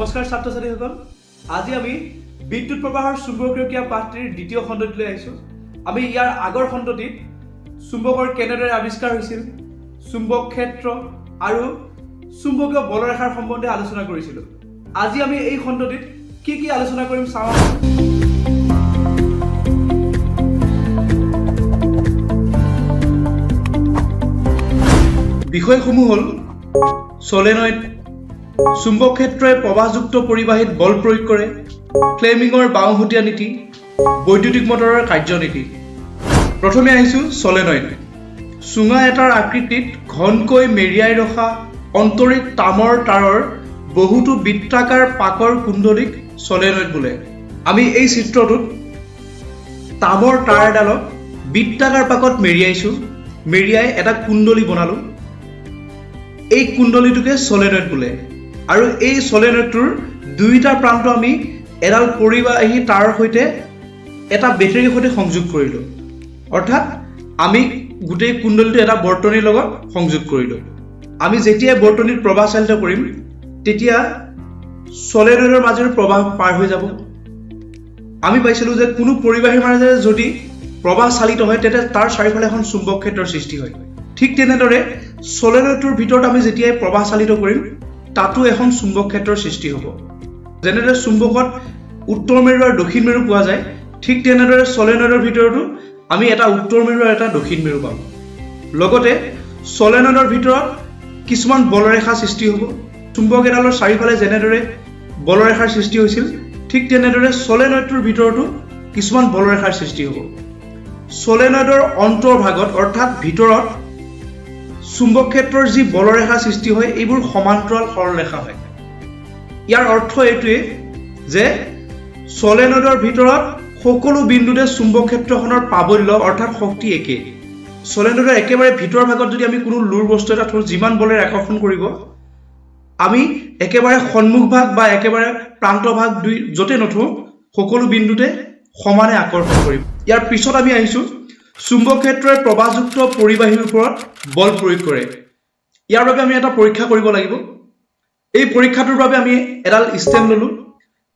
নমস্কাৰ ছাত্ৰ ছাত্ৰীসকল, আজি আমি বিদ্যুৎ প্ৰবাহৰ চুম্বকীয় পাঠটিৰ দ্বিতীয় খণ্ডলৈ আহিছোঁ। আমি ইয়াৰ আগৰ খণ্ডটিত চুম্বকৰ কেনেদৰে আৱিষ্কাৰ হৈছিল, চুম্বক ক্ষেত্ৰ আৰু চুম্বকীয় বলৰেখাৰ সম্বন্ধে আলোচনা কৰিছিলোঁ। আজি আমি এই খণ্ডটিত কি আলোচনা কৰিম চাওঁ। বিষয়সমূহ হ'ল সলেনয়েড, চুম্বক ক্ষেত্ৰই প্ৰবাহযুক্ত পৰিবাহীত বল প্ৰয়োগ কৰে, ফ্লেমিঙৰ বাওঁহতীয়া নীতি, বৈদ্যুতিক মটৰৰ কাৰ্যনীতি। প্ৰথমে আহিছোঁ সলেনয়েড। চুঙা এটাৰ আকৃতিত ঘনকৈ মেৰিয়াই ৰখা অন্তৰিক তামৰ তাৰৰ বহুতো বৃত্তাকাৰ পাকৰ কুণ্ডলীক সলেনয়েড বোলে। আমি এই চিত্ৰটোত তামৰ তাৰ এডালক বৃত্তাকাৰ পাকত মেৰিয়াই এটা কুণ্ডলী বনালো। এই কুণ্ডলীটোকে সলেনয়েড বোলে। আৰু এই সলেনয়েডটোৰ দুইটা প্ৰান্ত আমি এডাল পৰিবাহী তাৰৰ সৈতে এটা বেটাৰীৰ সৈতে সংযোগ কৰিলোঁ। অৰ্থাৎ আমি গোটেই কুণ্ডলীটো এটা বৰ্তনীৰ লগত সংযোগ কৰিলোঁ। আমি যেতিয়া বৰ্তনীত প্ৰবাহ চালিত কৰিম তেতিয়া সলেনয়েডৰ মাজেৰে প্ৰবাহ পাৰ হৈ যাব। আমি পাইছিলোঁ যে কোনো পৰিবাহীৰ মাজেৰে যদি প্ৰবাহ চালিত হয় তেতিয়া তাৰ চাৰিওফালে এখন চুম্বক ক্ষেত্ৰৰ সৃষ্টি হয়। ঠিক তেনেদৰে সলেনয়েডটোৰ ভিতৰত আমি যেতিয়াই প্ৰবাহ চালিত কৰিম তাতো এখন চুম্বক ক্ষেত্ৰৰ সৃষ্টি হ'ব। যেনেদৰে চুম্বকত উত্তৰ মেৰু আৰু দক্ষিণ মেৰু পোৱা যায়, ঠিক তেনেদৰে সলেনয়েডৰ ভিতৰতো আমি এটা উত্তৰ মেৰু আৰু এটা দক্ষিণ মেৰু পাম। লগতে সলেনয়েডৰ ভিতৰত কিছুমান বলৰেখা সৃষ্টি হ'ব। চুম্বক এডালৰ চাৰিওফালে যেনেদৰে বলৰেখাৰ সৃষ্টি হৈছিল, ঠিক তেনেদৰে সলেনয়েডটোৰ ভিতৰতো কিছুমান বলৰেখাৰ সৃষ্টি হ'ব। সলেনয়েডৰ অন্তৰ্ভাগত অৰ্থাৎ ভিতৰত চুম্বক ক্ষেত্ৰৰ যি বলৰেখা সৃষ্টি হয় এইবোৰ সমান্তৰাল সৰলৰেখা হয়। ইয়াৰ অৰ্থ এইটোৱে যে সলেনয়েডৰ ভিতৰত সকলো বিন্দুতে চুম্বক ক্ষেত্ৰখনৰ প্ৰাবল্য অৰ্থাৎ শক্তি একে। সলেনয়েডৰ একেবাৰে ভিতৰ ভাগত যদি আমি কোনো লুৰ বস্তু এটা থওঁ, যিমান বলেৰে আকৰ্ষণ কৰিব আমি একেবাৰে সন্মুখ ভাগ বা একেবাৰে প্ৰান্ত ভাগ দুই য'তে নথওঁ সকলো বিন্দুতে সমানে আকৰ্ষণ কৰিম। ইয়াৰ পিছত আমি আহিছোঁ চুম্বক ক্ষেত্ৰই প্ৰবাহযুক্ত পৰিবাহীৰ ওপৰত বল প্ৰয়োগ কৰে। ইয়াৰ বাবে আমি এটা পৰীক্ষা কৰিব লাগিব। এই পৰীক্ষাটোৰ বাবে আমি এডাল ষ্টেণ্ড ল'লোঁ।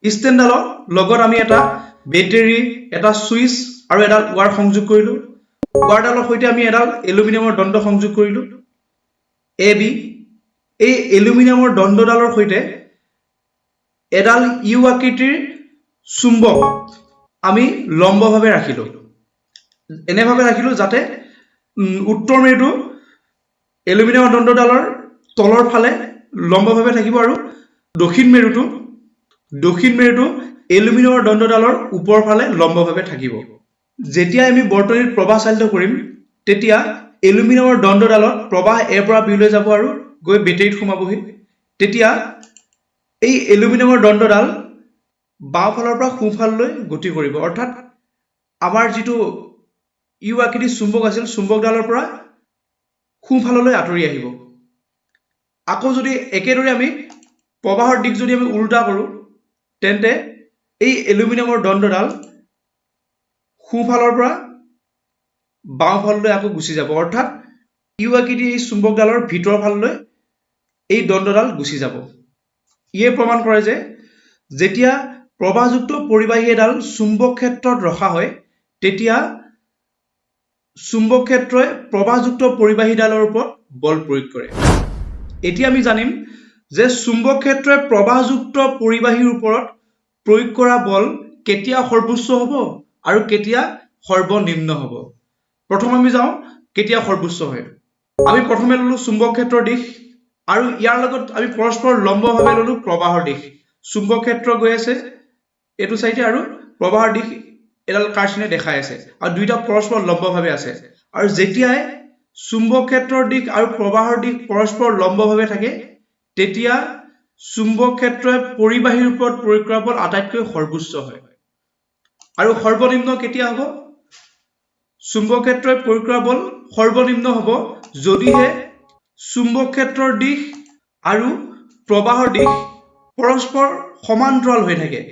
ষ্টেণ্ডডালৰ লগত আমি এটা বেটাৰী, এটা ছুইচ আৰু এডাল ৱায়াৰ সংযোগ কৰিলোঁ। ৱায়াৰডালৰ সৈতে আমি এডাল এলুমিনিয়ামৰ দণ্ড সংযোগ কৰিলোঁ AB। এই এলুমিনিয়ামৰ দণ্ডডালৰ সৈতে এডাল ইউ আকৃতিৰ চুম্বক আমি লম্বভাৱে ৰাখিলোঁ। এনেভাৱে ৰাখিলোঁ যাতে উত্তৰ মেৰুটো এলুমিনিয়ামৰ দণ্ডডালৰ তলৰ ফালে লম্বভাৱে থাকিব আৰু দক্ষিণ মেৰুটো এলুমিনিয়ামৰ দণ্ডডালৰ ওপৰৰ ফালে লম্বভাৱে থাকিব। যেতিয়া আমি বৰ্তনীত প্ৰবাহ চালিত কৰিম তেতিয়া এলুমিনিয়ামৰ দণ্ডডালত প্ৰবাহ এৰ পৰা বিলৈ যাব আৰু গৈ বেটাৰীত সোমাবহি। তেতিয়া এই এলুমিনিয়ামৰ দণ্ডডাল বাওঁফালৰ পৰা সোঁফাললৈ গতি কৰিব। অৰ্থাৎ আমাৰ যিটো ইউ আকৃতিৰ চুম্বক আছিল, চুম্বকডালৰ পৰা সোঁফাললৈ আঁতৰি আহিব। আকৌ যদি একেদৰে আমি প্ৰবাহৰ দিশ যদি আমি উল্টা কৰোঁ তেন্তে এই এলুমিনিয়ামৰ দণ্ডডাল সোঁফালৰ পৰা বাওঁফাললৈ আকৌ গুচি যাব। অৰ্থাৎ ইউ আকৃতিৰ এই চুম্বকডালৰ ভিতৰ ফাললৈ এই দণ্ডডাল গুচি যাব। ইয়ে প্ৰমাণ কৰে যে যেতিয়া প্ৰবাহযুক্ত পৰিবাহী এডাল চুম্বক ক্ষেত্ৰত ৰখা হয় তেতিয়া চুম্বক ক্ষেত্ৰই প্ৰবাহযুক্ত পৰিবাহীডালৰ ওপৰত বল প্ৰয়োগ কৰে। এতিয়া আমি জানিম যে চুম্বক ক্ষেত্ৰই প্ৰবাহযুক্ত পৰিবাহীৰ ওপৰত প্ৰয়োগ কৰা বল কেতিয়া সৰ্বোচ্চ হ'ব আৰু কেতিয়া সৰ্বনিম্ন হ'ব। প্ৰথম আমি যাওঁ কেতিয়া সৰ্বোচ্চ হয়। আমি প্ৰথমে ল'লোঁ চুম্বক ক্ষেত্ৰৰ দিশ আৰু ইয়াৰ লগত আমি পৰস্পৰ লম্বভাৱে ল'লোঁ প্ৰবাহৰ দিশ। চুম্বক ক্ষেত্ৰ গৈ আছে এইটো চাইডে আৰু প্ৰবাহৰ দিশ এডাল কাঁচিৰে দেখাই আছে আৰু দুইটা পৰস্পৰ লম্বভাৱে আছে। আৰু যেতিয়াই চুম্বক ক্ষেত্ৰৰ দিশ আৰু প্ৰবাহৰ দিশ পৰস্পৰ লম্বভাৱে থাকে তেতিয়া চুম্বক ক্ষেত্ৰই পৰিবাহীৰ ওপৰত প্ৰয়োগ কৰা বল আটাইতকৈ সৰ্বোচ্চ হয়। আৰু সৰ্বনিম্ন কেতিয়া হ'ব? চুম্বক ক্ষেত্ৰই প্ৰয়োগ কৰা বল সৰ্বনিম্ন হ'ব যদিহে চুম্বক ক্ষেত্ৰৰ দিশ আৰু প্ৰবাহৰ দিশ পৰস্পৰ সমান্তৰাল হৈ থাকে।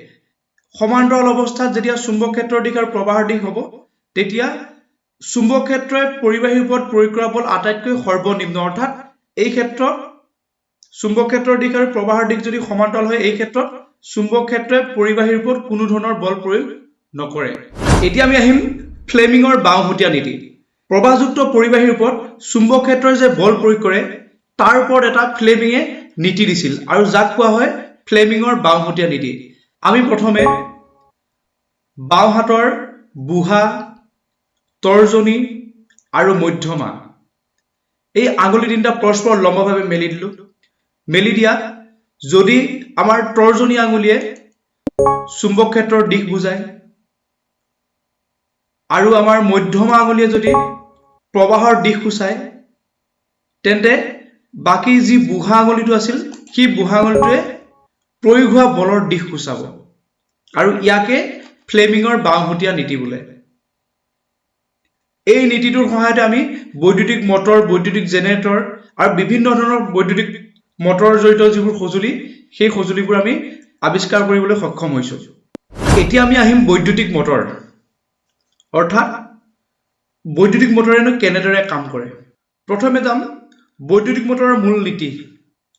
সমান্তৰাল অৱস্থাত যেতিয়া চুম্বক ক্ষেত্ৰৰ দিশ আৰু প্ৰবাহৰ দিশ হ'ব তেতিয়া চুম্বক ক্ষেত্ৰই পৰিবাহীৰ ওপৰত প্ৰয়োগ কৰা বল আটাইতকৈ সৰ্বনিম্ন। অৰ্থাৎ এই ক্ষেত্ৰত চুম্বক ক্ষেত্ৰৰ দিশ আৰু প্ৰবাহৰ দিশ যদি সমান্তৰাল হয় এই ক্ষেত্ৰত চুম্বক ক্ষেত্ৰই পৰিবাহীৰ ওপৰত কোনো ধৰণৰ বল প্ৰয়োগ নকৰে। এতিয়া আমি আহিম ফ্লেমিঙৰ বাওঁহতীয়া নীতি। প্ৰবাহযুক্ত পৰিবাহীৰ ওপৰত চুম্বক ক্ষেত্ৰই যে বল প্ৰয়োগ কৰে তাৰ ওপৰত এটা ফ্লেমিঙে নীতি দিছিল আৰু যাক কোৱা হয় ফ্লেমিঙৰ বাওঁহতীয়া নীতি। আমি প্ৰথমে বাওঁ হাতৰ বুঢ়া, তৰ্জনী আৰু মধ্যমা এই আঙুলি তিনিটা পৰস্পৰ লম্বভাৱে মেলি দিলো। মেলি দিয়াত যদি আমাৰ তৰ্জনী আঙুলিয়ে চুম্বক ক্ষেত্ৰৰ দিশ বুজায় আৰু আমাৰ মধ্যমা আঙুলিয়ে যদি প্ৰবাহৰ দিশ সূচায় তেন্তে বাকী যি বুঢ়া আঙুলিটো আছিল সেই বুঢ়া আঙুলিটোৱে প্ৰয়োগ হোৱা বলৰ দিশ সূচাব আৰু ইয়াকে ফ্লেমিঙৰ বাওঁহতীয়া নীতি বোলে। এই নীতিটোৰ সহায়তে আমি বৈদ্যুতিক মটৰ, বৈদ্যুতিক জেনেৰেটৰ আৰু বিভিন্ন ধৰণৰ বৈদ্যুতিক মটৰ জড়িত যিবোৰ সঁজুলি সেই সঁজুলিবোৰ আমি আৱিষ্কাৰ কৰিবলৈ সক্ষম হৈছো। এতিয়া আমি আহিম বৈদ্যুতিক মটৰ, অৰ্থাৎ বৈদ্যুতিক মটৰেনো কেনেদৰে কাম কৰে। প্ৰথমে যাম বৈদ্যুতিক মটৰৰ মূল নীতি।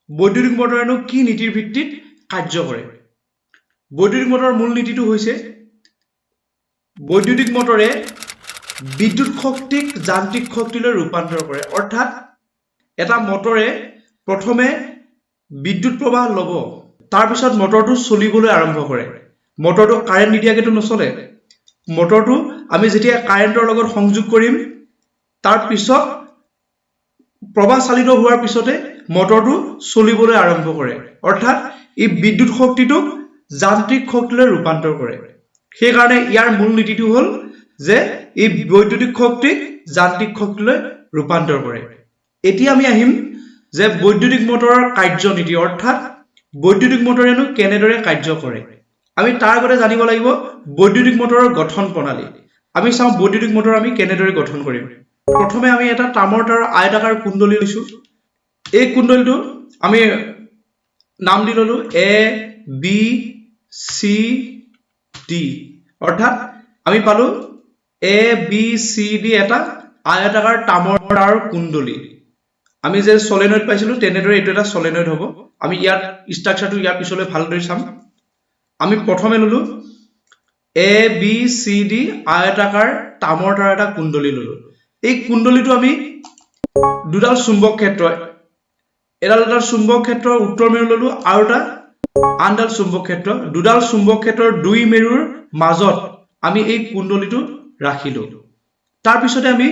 বৈদ্যুতিক মটৰেনো কি নীতিৰ ভিত্তিত কাৰ্য কৰে। বৈদ্যুতিক মটৰৰ মূল নীতিটো হৈছে বৈদ্যুতিক মটৰে বিদ্যুৎ শক্তিক যান্ত্ৰিক শক্তিলৈ ৰূপান্তৰ কৰে। অৰ্থাৎ এটা মটৰে প্ৰথমে বিদ্যুৎ প্ৰবাহ ল'ব, তাৰপিছত মটৰটো চলিবলৈ আৰম্ভ কৰে। মটৰটো কাৰেণ্ট নিদিয়াকেতো নচলে। মটৰটো আমি যেতিয়া কাৰেণ্টৰ লগত সংযোগ কৰিম তাৰ পিছত প্ৰবাহ চালিত হোৱাৰ পিছতে মটৰটো চলিবলৈ আৰম্ভ কৰে। অৰ্থাৎ ই বিদ্যুৎ শক্তিটোক যান্ত্ৰিক শক্তিলৈ ৰূপান্তৰ কৰে। সেইকাৰণে ইয়াৰ মূল নীতিটো হ'ল যে ই বৈদ্যুতিক শক্তিক যান্ত্ৰিক শক্তিলৈ ৰূপান্তৰ কৰে। এতিয়া আমি আহিম যে বৈদ্যুতিক মটৰৰ কাৰ্যনীতি, অৰ্থাৎ বৈদ্যুতিক মটৰেনো কেনেদৰে কাৰ্য কৰে। আমি তাৰ আগতে জানিব লাগিব বৈদ্যুতিক মটৰৰ গঠন প্ৰণালী। আমি চাওঁ বৈদ্যুতিক মটৰ আমি কেনেদৰে গঠন কৰিম। প্ৰথমে আমি এটা তামৰ তাৰৰ আয়তাকাৰ কুণ্ডলী লৈছো। এই কুণ্ডলীটো আমি নাম দি ললো ABCD, অৰ্থাৎ আমি পালো ABCD এটা আয়তাকাৰ তামৰ তাৰৰ কুণ্ডলী। আমি যে সলেনয়েড পাইছিলো তেনেদৰে এইটো এটা সলেনয়েড হ'ব। আমি ইয়াৰ ষ্ট্ৰাকচাৰটো ইয়াৰ পিছলৈ ভালদৰে চাম। আমি প্ৰথমে ললো ABCD আয়তাকাৰ তামৰ তাৰৰ এটা কুণ্ডলী ললো। এই কুণ্ডলীটো আমি দুডাল চুম্বক ক্ষেত্ৰ, এডাল চুম্বক ক্ষেত্ৰৰ উত্তৰ মেৰু ললো আৰু এটা আনডাল চুম্বক ক্ষেত্ৰ। দুডাল চুম্বক ক্ষেত্ৰৰ দুই মেৰুৰ মাজত আমি এই কুণ্ডলীটো ৰাখিলো। তাৰপিছতে আমি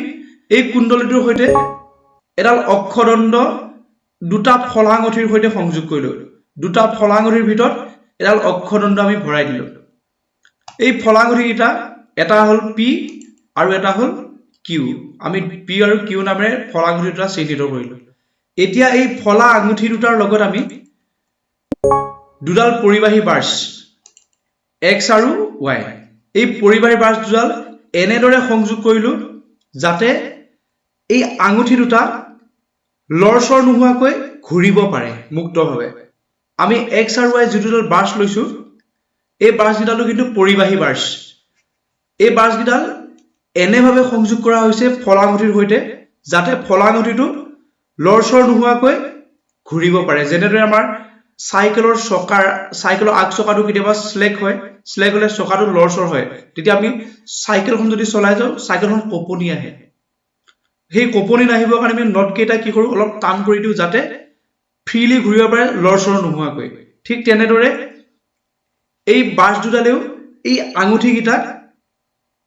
এই কুণ্ডলীটোৰ সৈতে এডাল অক্ষদণ্ড দুটা ফলাঙঠিৰ সৈতে সংযোগ কৰিলো। দুটা ফলাঙঠিৰ ভিতৰত এডাল অক্ষদণ্ড আমি ভৰাই দিলো। এই ফলাঙঠিকেইটা এটা হ'ল P আৰু এটা হ'ল Q। আমি P আৰু Q নামেৰে ফলাঙঠি দুটা চিহ্নিত কৰিলো। এতিয়া এই ফলা আঙুঠি দুটাৰ লগত আমি দুডাল পৰিবাহী বাৰ্চ X আৰু Y, এই পৰিবাহী বাৰ্চ দুডাল এনেদৰে সংযোগ কৰিলো যাতে এই আঙুঠি দুটা লৰচৰ নোহোৱাকৈ ঘূৰিব পাৰে মুক্তভাৱে। আমি X আৰু Y যি দুডাল বাৰ্চ লৈছো এই বাৰ্চকেইডালো কিন্তু পৰিবাহী বাৰ্চ। এই বাৰ্চকেইডাল এনেভাৱে সংযোগ কৰা হৈছে ফলাঙঠিৰ সৈতে যাতে ফলাঙঠিটো লৰচৰ নোহোৱাকৈ ঘূৰিব পাৰে। যেনেদৰে আমাৰ চাইকেলৰ আগ চকাটো কেতিয়াবা স্লেক হয়, স্লেক হলে চকাটো লৰচৰ হয়, তেতিয়া আমি চাইকেলখন যদি চলাই যাওঁ চাইকেলখন কঁপনি আহে। সেই কঁপনি নাহিবৰ কাৰণে আমি নট কেইটা কি কৰো অলপ টান কৰি দিওঁ যাতে ফ্ৰীলি ঘূৰিব পাৰে লৰচৰ নোহোৱাকৈ। ঠিক তেনেদৰে এই বাৰ্চ দুডালেও এই আঙুঠি কেইটাক,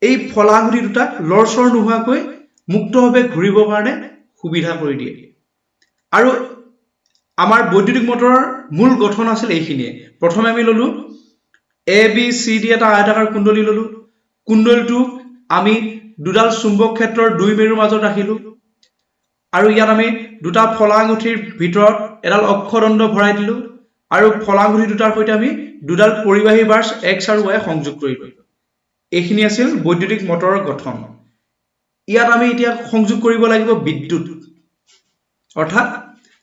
এই ফলা আঙুঠি দুটাক লৰচৰ নোহোৱাকৈ মুক্তভাৱে ঘূৰিবৰ কাৰণে সুবিধা কৰি দিয়ে। আৰু আমাৰ বৈদ্যুতিক মটৰৰ মূল গঠন আছিল এইখিনিয়ে। প্ৰথমে আমি ললো ABCD এটা আয়তাকাৰ কুণ্ডলী ললো। কুণ্ডলীটো আমি দুডাল চুম্বক ক্ষেত্ৰৰ দুই মেৰুৰ মাজত ৰাখিলো আৰু ইয়াত আমি দুটা ফলাঙঠিৰ ভিতৰত এডাল অক্ষদণ্ড ভৰাই দিলো আৰু ফলাঙঠি দুটাৰ সৈতে আমি দুডাল পৰিবাহী বাৰ্চ X আৰু Y সংযোগ কৰিলো। এইখিনি আছিল বৈদ্যুতিক মটৰৰ গঠন। ইয়াত আমি এতিয়া সংযোগ কৰিব লাগিব বিদ্যুৎ, অৰ্থাৎ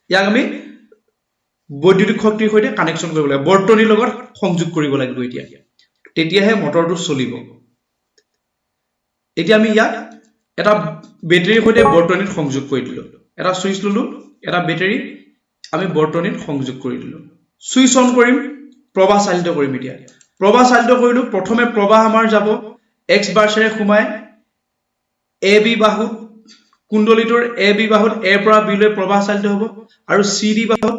ইয়াক আমি বৈদ্যুতিক শক্তিৰ সৈতে কানেকশ্যন কৰিব লাগিব, বৰ্তনীৰ লগত সংযোগ কৰিব লাগিব। এতিয়া তেতিয়াহে মটৰটো চলিব। এতিয়া আমি ইয়াক এটা বেটাৰীৰ সৈতে বৰ্তনীত সংযোগ কৰি দিলো। এটা চুইচ ললো, এটা বেটাৰী আমি বৰ্তনীত সংযোগ কৰি দিলো সুইচ অন কৰিম প্ৰবাহ চালিত কৰিম এতিয়া প্ৰবাহ চালিত কৰিলো প্ৰথমে প্ৰবাহ আমাৰ যাব x বাৰ্ষেৰে সোমাই a b বাহুত কুণ্ডলীটোৰ a b বাহুত a পৰা b লৈ প্ৰবাহ চালিত হ'ব আৰু c d বাহুত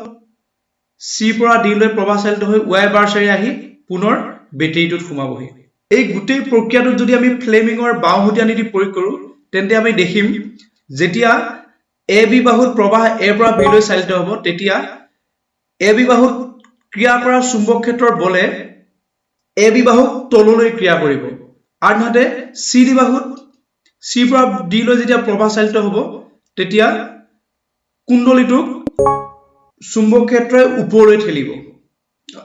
c পৰা d লৈ প্ৰবাহ চালিত হৈ y বাৰ্ষেৰে আহি পুনৰ বেটেৰীটোত সোমাবহি এই গোটেই প্ৰক্ৰিয়াটোত যদি আমি ফ্লেমিঙৰ বাওহতীয়া নীতি প্ৰয়োগ কৰো তেন্তে আমি দেখিম যেতিয়া a b বাহুত প্ৰবাহ a পৰা b লৈ চালিত হ'ব তেতিয়া a b বাহুত ক্ৰিয়া কৰা চুম্বক ক্ষেত্ৰৰ বলে a b বাহুক তললৈ ক্ৰিয়া কৰিব আনহাতে c d বাহুত c পৰা d লৈ যেতিয়া প্ৰবাহ চালিত হ'ব তেতিয়া কুণ্ডলীটোক চুম্বক ক্ষেত্ৰই ওপৰলৈ ঠেলিব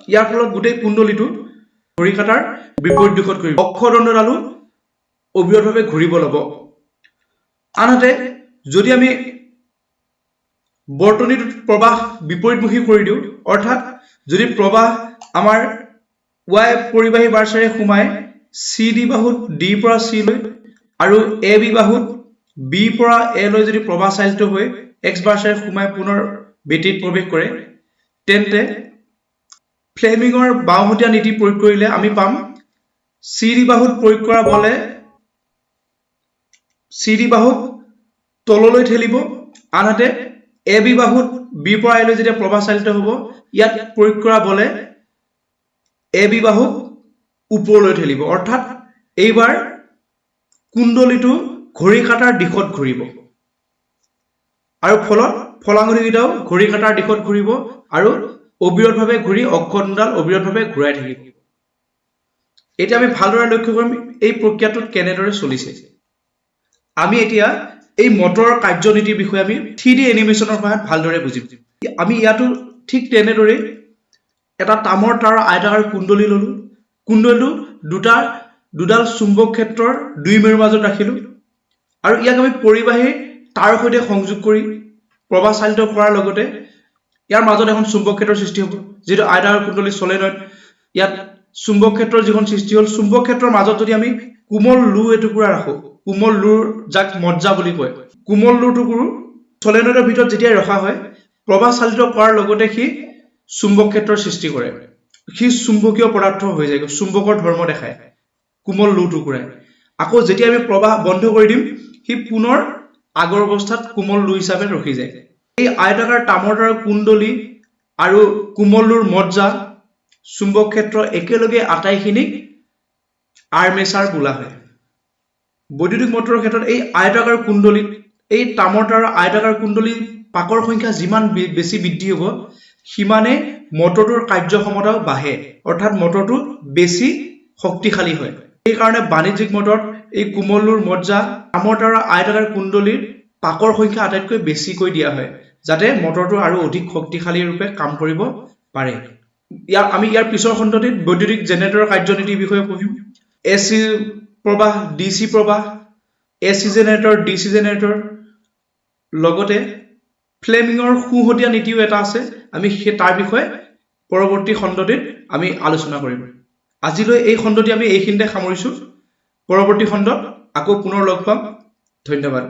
ইয়াৰ ফলত গোটেই কুণ্ডলীটো ঘড়ী কাটাৰ বিপৰীত দিশত কৰিব অক্ষদণ্ডডালো অবিৰতভাৱে ঘূৰিব ল'ব আনহাতে যদি আমি বৰ্তনীটোত প্ৰবাহ বিপৰীতমুখী কৰি দিওঁ অৰ্থাৎ যদি প্ৰবাহ আমাৰ y পৰিবাহী বাৰ্ষেৰে সোমাই c d বাহুত d পৰা c লৈ আৰু a b বাহুত b পৰা a লৈ যদি প্ৰবাহ চালিত হৈ x বাৰ্ষেৰে সোমাই পুনৰ বেটেৰীত প্ৰৱেশ কৰে তেন্তে ফ্লেমিঙৰ বাওহতীয়া নীতি প্ৰয়োগ কৰিলে আমি পাম c d বাহুত প্ৰয়োগ কৰা বলে c d বাহুক তললৈ ঠেলিব আনহাতে a b বাহুত b পৰা a লৈ যেতিয়া প্ৰবাহ চালিত হ'ব ইয়াত প্ৰয়োগ কৰা বলে a b বাহুক ওপৰলৈ ঠেলিব অৰ্থাৎ এইবাৰ কুণ্ডলীটো ঘড়ী কাটাৰ দিশত ঘূৰিব আৰু ফলত ফলাংগুলিকেইটাও ঘড়ী কাটাৰ দিশত ঘূৰিব আৰু অবিৰতভাৱে ঘূৰি অক্ষদণ্ডডাল অবিৰতভাৱে ঘূৰাই থাকিব এতিয়া আমি ভালদৰে লক্ষ্য কৰিম এই প্ৰক্ৰিয়াটোত কেনেদৰে চলিছে আমি এতিয়া এই মটৰৰ কাৰ্যনীতিৰ বিষয়ে আমি 3D এনিমেশ্যনৰ সহায়ত ভালদৰে বুজিম আমি ইয়াতো ঠিক তেনেদৰে এটা তামৰ তাৰ আয়তাকাৰ কুণ্ডলী ললো কুণ্ডলীটো দুডাল চুম্বক ক্ষেত্ৰৰ দুই মেৰুৰ মাজত ৰাখিলো আৰু ইয়াক আমি পৰিবাহী তাৰ সৈতে সংযোগ কৰি প্ৰবাহ চালিত কৰাৰ লগতে ইয়াৰ মাজত এখন চুম্বক ক্ষেত্ৰৰ সৃষ্টি হ'ব যেটো আয়তাকাৰ কুণ্ডলী সলেনয়েড ইয়াত চুম্বক ক্ষেত্ৰৰ যিখন সৃষ্টি হ'ল চুম্বক ক্ষেত্ৰৰ মাজত যদি আমি কোমল লু এটুকুৰা ৰাখো কোমল লুৰ যাক মজ্জা বুলি কয় কোমল লু টুকুৰ সলেনয়েডৰ ভিতৰত যেতিয়া ৰখা হয় প্ৰবাহ চালিত কৰাৰ লগতে সি চুম্বক ক্ষেত্ৰৰ সৃষ্টি কৰে সি চুম্বকীয় পদাৰ্থ হৈ যায় চুম্বকৰ ধৰ্ম দেখায় কোমল লু টুকুৰাই আকৌ যেতিয়া আমি প্ৰবাহ বন্ধ কৰি দিম সি পুনৰ আগৰ অৱস্থাত কোমল লু হিচাপে ৰখি যায় এই আয়তাকাৰ তামৰ তাৰ কুণ্ডলী আৰু কোমল লুৰ মজ্জা চুম্বক ক্ষেত্ৰ একেলগে আটাইখিনিক আৰ্মেচাৰ বোলা হয় বৈদ্যুতিক মটৰৰ ক্ষেত্ৰত এই আয়তাকাৰ কুণ্ডলীত এই তামৰ তাৰ আয়তাকাৰ কুণ্ডলী পাকৰ সংখ্যা যিমান বেছি বৃদ্ধি হ'ব সিমানে মটৰটোৰ কাৰ্যক্ষমতাও বাঢ়ে অৰ্থাৎ মটৰটো বেছি শক্তিশালী হয় এই কাৰণে বাণিজ্যিক মটৰত এই কোমল লুৰ মজ্জা তামৰ তাৰ আয়তাকাৰ কুণ্ডলীৰ পাকৰ সংখ্যা আটাইতকৈ বেছিকৈ দিয়া হয় যাতে মটৰটো আৰু অধিক শক্তিশালী ৰূপে কাম কৰিব পাৰে আমি ইয়াৰ পিছৰ খণ্ডটিত বৈদ্যুতিক জেনেৰেটৰৰ কাৰ্যনীতিৰ বিষয়ে পঢ়িম এচি প্ৰবাহ ডিসি প্ৰবাহ এচি জেনেৰেটৰ ডিসি জেনেৰেটৰ লগতে ফ্লেমিঙৰ সুহতীয়া নীতিও এটা আছে আমি তাৰ বিষয়ে পৰৱৰ্তী খণ্ডটিত আমি আলোচনা কৰিম আজিলৈ এই খণ্ডটি আমি এইখিনিতে সামৰিছো পৰৱৰ্তী খণ্ডত আকৌ পুনৰ লগ পাম ধন্যবাদ